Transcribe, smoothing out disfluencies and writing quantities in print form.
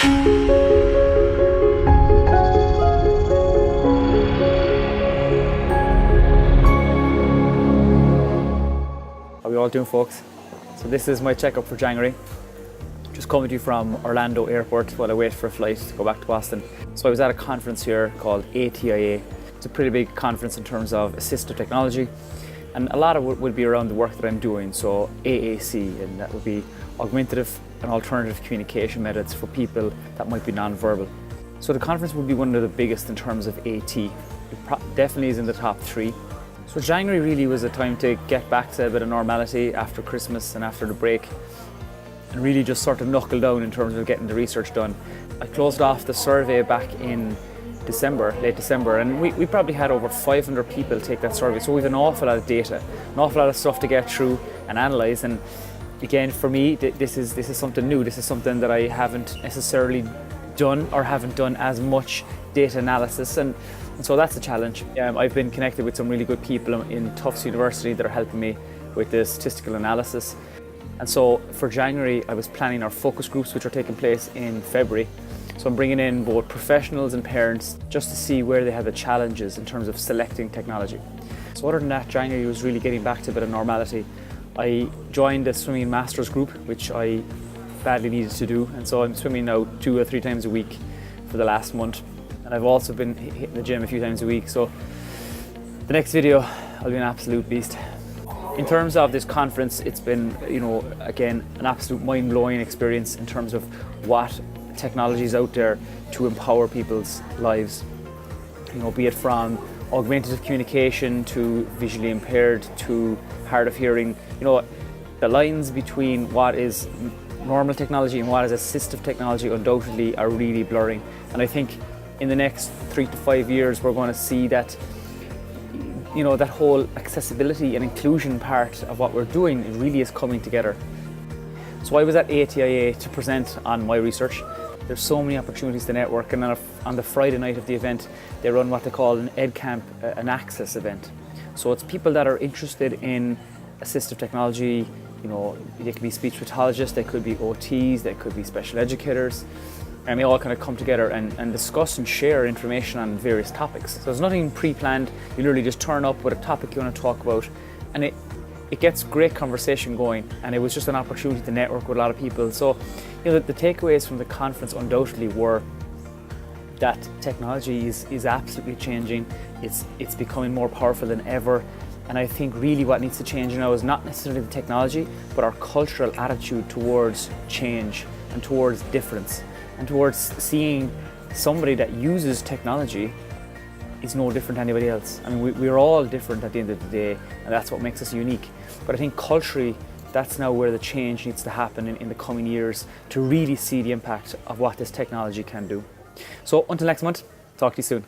How are we all doing, folks? So this is my checkup for January. Just coming to you from Orlando Airport while I wait for a flight to go back to Boston. So I was at a conference here called ATIA. It's a pretty big conference in terms of assistive technology, and a lot of it would be around the work that I'm doing. So AAC, and that would be augmentative and alternative communication methods for people that might be non-verbal. So the conference would be one of the biggest in terms of AT. It definitely is in the top 3. So January really was a time to get back to a bit of normality after Christmas and after the break, and really just sort of knuckle down in terms of getting the research done. I closed off the survey back in December, late December, and we probably had over 500 people take that survey. So we have an awful lot of data, an awful lot of stuff to get through and analyse. And again, for me, this is something new. This is something that I haven't necessarily done or haven't done as much data analysis, and so that's a challenge. I've been connected with some really good people in Tufts University that are helping me with the statistical analysis. And so for January, I was planning our focus groups, which are taking place in February. So I'm bringing in both professionals and parents just to see where they have the challenges in terms of selecting technology. So other than that, January was really getting back to a bit of normality. I joined a swimming masters group, which I badly needed to do. And so I'm swimming now 2 or 3 times a week for the last month. And I've also been hitting the gym a few times a week. So the next video, I'll be an absolute beast. In terms of this conference, it's been, again, an absolute mind-blowing experience in terms of what technology is out there to empower people's lives. Be it from augmentative communication to visually impaired to hard of hearing. The lines between what is normal technology and what is assistive technology undoubtedly are really blurring. And I think in the next 3 to 5 years, we're going to see that that whole accessibility and inclusion part of what we're doing really is coming together. So I was at ATIA to present on my research. There's so many opportunities to network, and on the Friday night of the event, they run what they call an EdCamp, an access event. So it's people that are interested in assistive technology. They could be speech pathologists, they could be OTs, they could be special educators, and they all kind of come together and discuss and share information on various topics. So there's nothing pre-planned. You literally just turn up with a topic you want to talk about, and it gets great conversation going, and it was just an opportunity to network with a lot of people. So the takeaways from the conference undoubtedly were that technology is absolutely changing. It's becoming more powerful than ever, and I think really what needs to change now is not necessarily the technology, but our cultural attitude towards change and towards difference, and towards seeing somebody that uses technology is no different to anybody else. I mean, we're all different at the end of the day, and that's what makes us unique. But I think culturally, that's now where the change needs to happen in the coming years to really see the impact of what this technology can do. So until next month, talk to you soon.